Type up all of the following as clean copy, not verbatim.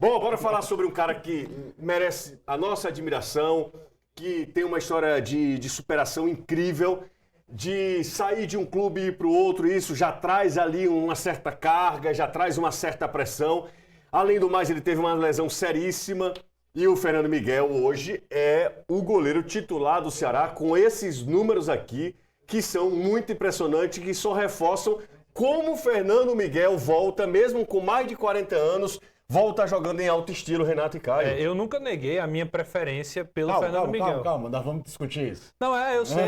Bom, bora falar sobre um cara que merece a nossa admiração, que tem uma história de superação incrível, de sair de um clube para o outro, isso já traz ali uma certa carga, já traz uma certa pressão. Além do mais, ele teve uma lesão seríssima e o Fernando Miguel hoje é o goleiro titular do Ceará com esses números aqui, que são muito impressionantes, que só reforçam como o Fernando Miguel volta, mesmo com mais de 40 anos, volta jogando em alto estilo, Renato e Caio. Eu nunca neguei a minha preferência pelo Fernando Miguel. Calma, nós vamos discutir isso. Não, eu sei.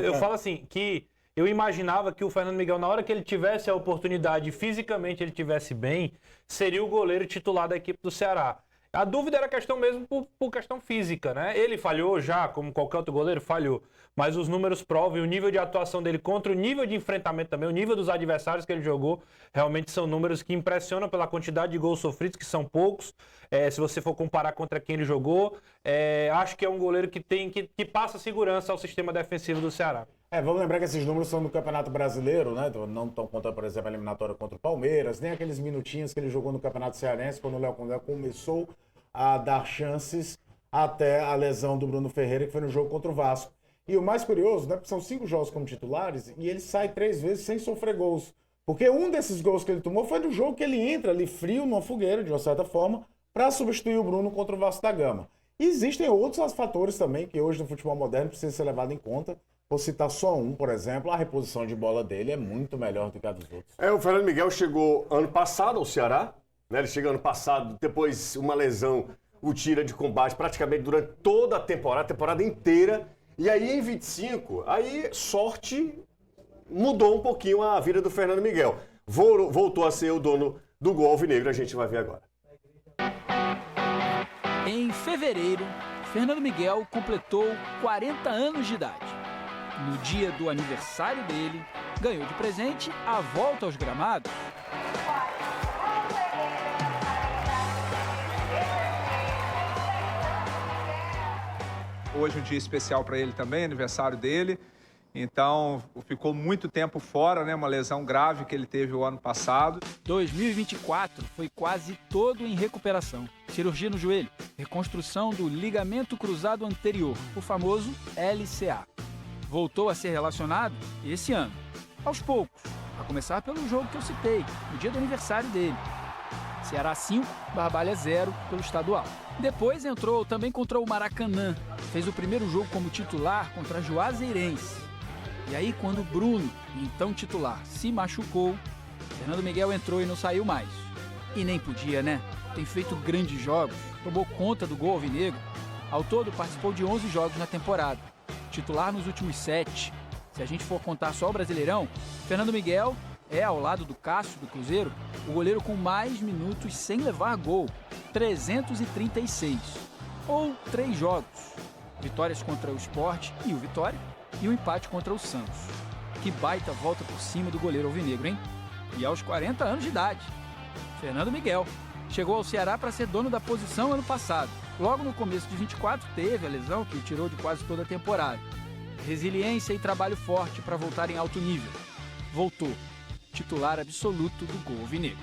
Eu falo assim, que eu imaginava que o Fernando Miguel, na hora que ele tivesse a oportunidade, fisicamente ele tivesse bem, seria o goleiro titular da equipe do Ceará. A dúvida era questão mesmo por questão física, né? Ele falhou já, como qualquer outro goleiro, falhou. Mas os números provam, e o nível de atuação dele contra o nível de enfrentamento também, o nível dos adversários que ele jogou, realmente são números que impressionam pela quantidade de gols sofridos, que são poucos. Se você for comparar contra quem ele jogou, acho que é um goleiro que passa segurança ao sistema defensivo do Ceará. Vamos lembrar que esses números são do Campeonato Brasileiro, né? Não estão contando, por exemplo, a eliminatória contra o Palmeiras, nem aqueles minutinhos que ele jogou no Campeonato Cearense, quando o Léo Condé começou a dar chances até a lesão do Bruno Ferreira, que foi no jogo contra o Vasco. E o mais curioso, né? São 5 jogos como titulares e ele sai 3 vezes sem sofrer gols. Porque um desses gols que ele tomou foi do jogo que ele entra ali frio, numa fogueira, de uma certa forma, para substituir o Bruno contra o Vasco da Gama. E existem outros fatores também que hoje no futebol moderno precisam ser levados em conta. Vou citar só um, por exemplo, a reposição de bola dele é muito melhor do que a dos outros. O Fernando Miguel chegou ano passado ao Ceará, né? Ele chega ano passado, depois uma lesão o tira de combate praticamente durante toda a temporada inteira. E aí em 25, sorte mudou um pouquinho a vida do Fernando Miguel. Voltou a ser o dono do gol alvinegro, a gente vai ver agora. Em fevereiro, Fernando Miguel completou 40 anos de idade. No dia do aniversário dele, ganhou de presente a volta aos gramados. Hoje é um dia especial para ele também, aniversário dele. Então, ficou muito tempo fora, né? Uma lesão grave que ele teve o ano passado. 2024 foi quase todo em recuperação. Cirurgia no joelho, reconstrução do ligamento cruzado anterior, o famoso LCA. Voltou a ser relacionado esse ano, aos poucos, a começar pelo jogo que eu citei, no dia do aniversário dele. Ceará 5, Barbalha 0 pelo estadual. Depois entrou também contra o Maracanã, fez o primeiro jogo como titular contra a Juazeirense. E aí quando o Bruno, então titular, se machucou, Fernando Miguel entrou e não saiu mais. E nem podia, né? Tem feito grandes jogos, tomou conta do gol alvinegro. Ao todo participou de 11 jogos na temporada. Titular nos últimos 7. Se a gente for contar só o Brasileirão, Fernando Miguel é, ao lado do Cássio, do Cruzeiro, o goleiro com mais minutos sem levar gol, 336. Ou 3 jogos. Vitórias contra o Sport e o Vitória, e o empate contra o Santos. Que baita volta por cima do goleiro alvinegro, hein? E aos 40 anos de idade. Fernando Miguel chegou ao Ceará para ser dono da posição ano passado. Logo no começo de 24 teve a lesão que o tirou de quase toda a temporada. Resiliência e trabalho forte para voltar em alto nível. Voltou. Titular absoluto do gol alvinegro.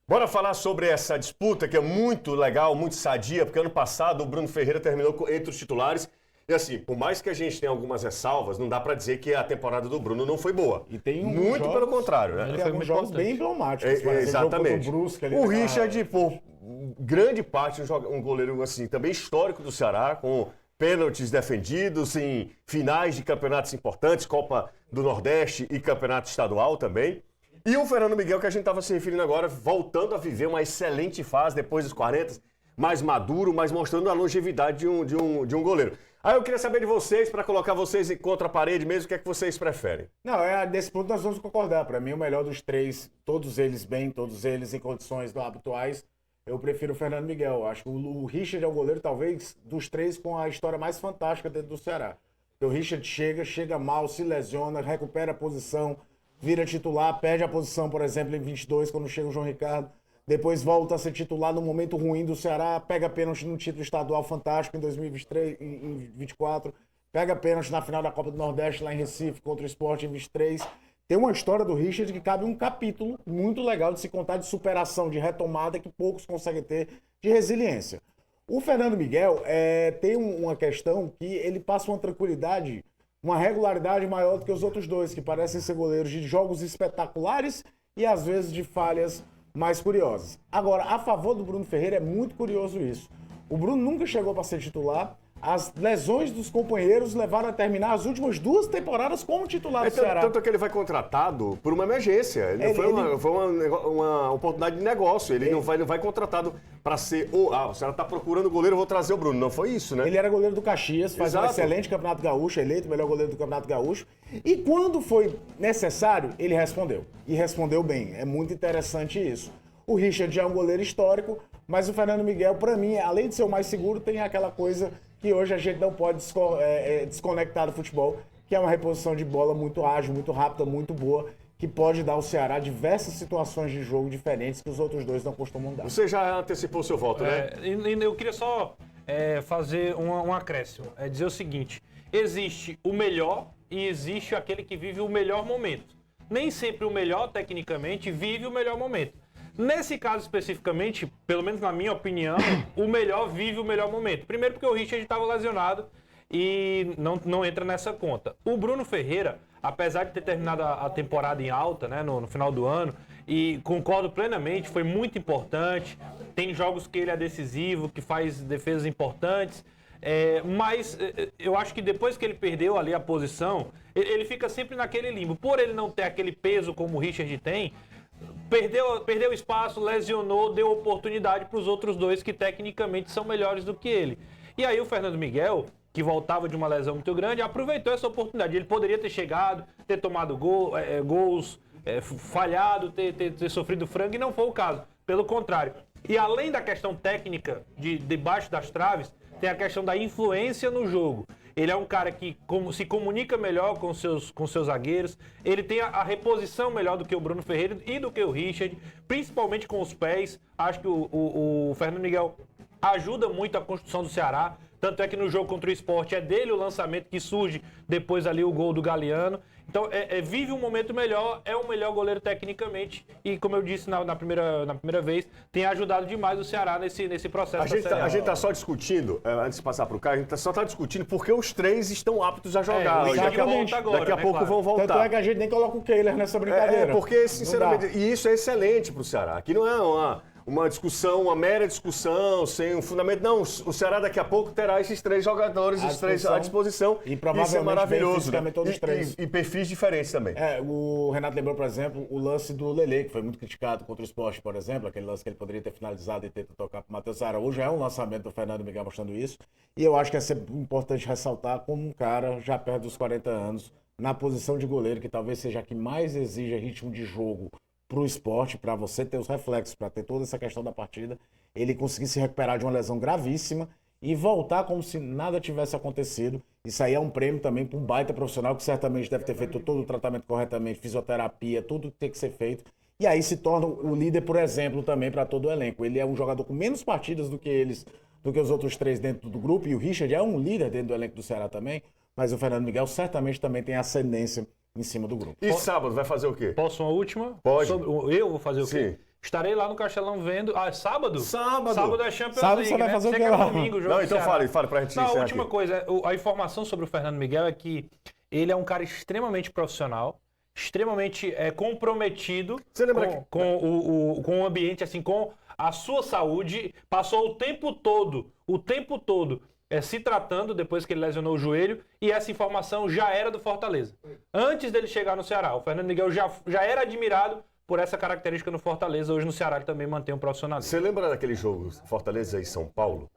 Bora falar sobre essa disputa que é muito legal, muito sadia, porque ano passado o Bruno Ferreira terminou entre os titulares. E assim, por mais que a gente tenha algumas ressalvas, não dá pra dizer que a temporada do Bruno não foi boa. E tem muito jogos, pelo contrário, né? Tem alguns jogos bem emblemáticos. Exatamente. O Brusque, o Richard, por grande parte, um goleiro assim, também histórico do Ceará, com pênaltis defendidos em finais de campeonatos importantes, Copa do Nordeste e campeonato estadual também. E o Fernando Miguel, que a gente estava se referindo agora, voltando a viver uma excelente fase depois dos 40, mais maduro, mas mostrando a longevidade de um goleiro. Aí eu queria saber de vocês, para colocar vocês contra a parede mesmo, o que é que vocês preferem? Não, nesse ponto nós vamos concordar. Para mim, o melhor dos 3, todos eles bem, todos eles em condições habituais, eu prefiro o Fernando Miguel. Acho que o Richard é o goleiro, talvez, dos 3 com a história mais fantástica dentro do Ceará. O Richard chega mal, se lesiona, recupera a posição, vira titular, perde a posição, por exemplo, em 22, quando chega o João Ricardo. Depois volta a ser titular no momento ruim do Ceará, pega pênalti no título estadual fantástico em 2023, em 24, pega pênalti na final da Copa do Nordeste lá em Recife contra o Sport em 23, tem uma história do Richard que cabe um capítulo muito legal de se contar de superação, de retomada, que poucos conseguem ter, de resiliência. O Fernando Miguel tem uma questão que ele passa uma tranquilidade, uma regularidade maior do que os outros dois, que parecem ser goleiros de jogos espetaculares e às vezes de falhas mais curiosas. Agora, a favor do Bruno Ferreira é muito curioso isso. O Bruno nunca chegou para ser titular. As lesões dos companheiros levaram a terminar as últimas 2 temporadas como titular do Ceará. Tanto que ele foi contratado por uma emergência. Foi uma oportunidade de negócio. Ele não vai contratado para ser... o Ceará está procurando goleiro, eu vou trazer o Bruno. Não foi isso, né? Ele era goleiro do Caxias, faz um excelente Campeonato Gaúcho, eleito o melhor goleiro do Campeonato Gaúcho. E quando foi necessário, ele respondeu. E respondeu bem. É muito interessante isso. O Richard já é um goleiro histórico, mas o Fernando Miguel, para mim, além de ser o mais seguro, tem aquela coisa que hoje a gente não pode desconectar do futebol, que é uma reposição de bola muito ágil, muito rápida, muito boa, que pode dar ao Ceará diversas situações de jogo diferentes que os outros dois não costumam dar. Você já antecipou o seu voto, né? Eu queria só fazer um acréscimo. Dizer o seguinte, existe o melhor e existe aquele que vive o melhor momento. Nem sempre o melhor, tecnicamente, vive o melhor momento. Nesse caso especificamente, pelo menos na minha opinião, o melhor vive o melhor momento. Primeiro porque o Richard estava lesionado e não entra nessa conta. O Bruno Ferreira, apesar de ter terminado a temporada em alta, né, no final do ano, e concordo plenamente, foi muito importante. Tem jogos que ele é decisivo, que faz defesas importantes. Mas eu acho que depois que ele perdeu ali a posição, ele fica sempre naquele limbo. Por ele não ter aquele peso como o Richard tem, perdeu espaço, lesionou, deu oportunidade para os outros dois que tecnicamente são melhores do que ele. E aí o Fernando Miguel, que voltava de uma lesão muito grande, aproveitou essa oportunidade. Ele poderia ter chegado, ter tomado gols, falhado, ter sofrido frango, e não foi o caso. Pelo contrário. E além da questão técnica de debaixo das traves, tem a questão da influência no jogo. Ele é um cara que se comunica melhor com seus zagueiros. Ele tem a reposição melhor do que o Bruno Ferreira e do que o Richard, principalmente com os pés. Acho que o Fernando Miguel ajuda muito a construção do Ceará. Tanto é que no jogo contra o Sport é dele o lançamento que surge depois ali o gol do Galeano. Então, vive um momento melhor, é o melhor goleiro tecnicamente e, como eu disse na primeira vez, tem ajudado demais o Ceará nesse processo. A gente está só discutindo, antes de passar para o Caio, a gente só está discutindo porque os 3 estão aptos a jogar. Daqui a pouco vão voltar. Tanto é que a gente nem coloca o Kehler nessa brincadeira. Porque, sinceramente, e isso é excelente para o Ceará. Aqui não é uma discussão, uma mera discussão, sem um fundamento. Não, o Ceará daqui a pouco terá esses 3 jogadores, esses 3 à disposição. E provavelmente isso é maravilhoso. Bem, todos os 3. E perfis diferentes também. O Renato lembrou, por exemplo, o lance do Lele, que foi muito criticado contra o Sport, por exemplo, aquele lance que ele poderia ter finalizado e ter tocado para o Matheus Araújo. É um lançamento do Fernando Miguel mostrando isso. E eu acho que é sempre importante ressaltar como um cara já perto dos 40 anos, na posição de goleiro, que talvez seja a que mais exija ritmo de jogo para o esporte, para você ter os reflexos, para ter toda essa questão da partida, ele conseguir se recuperar de uma lesão gravíssima e voltar como se nada tivesse acontecido. Isso aí é um prêmio também para um baita profissional que certamente deve ter feito todo o tratamento corretamente, fisioterapia, tudo que tem que ser feito. E aí se torna o líder, por exemplo, também para todo o elenco. Ele é um jogador com menos partidas do que os outros 3 dentro do grupo, e o Richard é um líder dentro do elenco do Ceará também, mas o Fernando Miguel certamente também tem ascendência em cima do grupo. E sábado vai fazer o quê? Posso uma última? Pode. Eu vou fazer o quê? Sim. Estarei lá no Castelão vendo... Sábado? Sábado. Sábado é Champions Sábado League, você vai né? fazer o Você quê quer lá? domingo, jogo Não, do então Ceará. fale pra gente Não, a encerrar última aqui. coisa, a informação sobre o Fernando Miguel é que ele é um cara extremamente profissional, extremamente comprometido Você lembra com o ambiente, assim, com a sua saúde. Passou o tempo todo se tratando depois que ele lesionou o joelho, e essa informação já era do Fortaleza. Antes dele chegar no Ceará, o Fernando Miguel já era admirado por essa característica no Fortaleza. Hoje no Ceará ele também mantém um profissionalismo. Você lembra daquele jogo Fortaleza e São Paulo?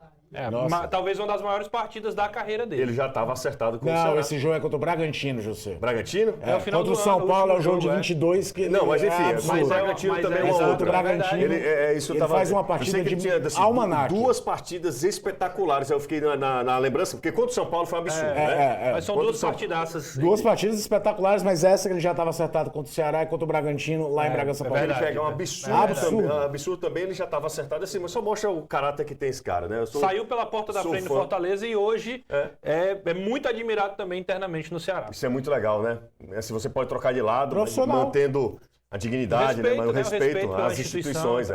Talvez uma das maiores partidas da carreira dele. Ele já estava acertado com o Ceará. Não, esse jogo é contra o Bragantino, José. Bragantino? É o final Contra o do São ano, Paulo é o último jogo de jogo, 22, que Não, mas enfim, absurdo. o Bragantino também é uma exato, outra. o Bragantino, ele faz uma partida Eu sei que de tinha, assim, almanaque. 2 partidas espetaculares. Eu fiquei na lembrança, porque contra o São Paulo foi um absurdo, né? Mas são Contra o duas São- partidaças. 2 partidas espetaculares, mas essa que ele já estava acertado contra o Ceará e contra o Bragantino, lá em Bragança Paulista. Ele verdade, pega um é absurdo, verdade. absurdo também, ele já estava acertado assim, mas só mostra o caráter que tem esse cara, né? Eu sou Saiu saiu pela porta da Sou frente do fã. Fortaleza e hoje é muito admirado também internamente no Ceará. Isso é muito legal, né? Assim, você pode trocar de lado, mas Profissional. mantendo a dignidade, né? Mas o Respeito, né? O respeito respeito pela às instituições.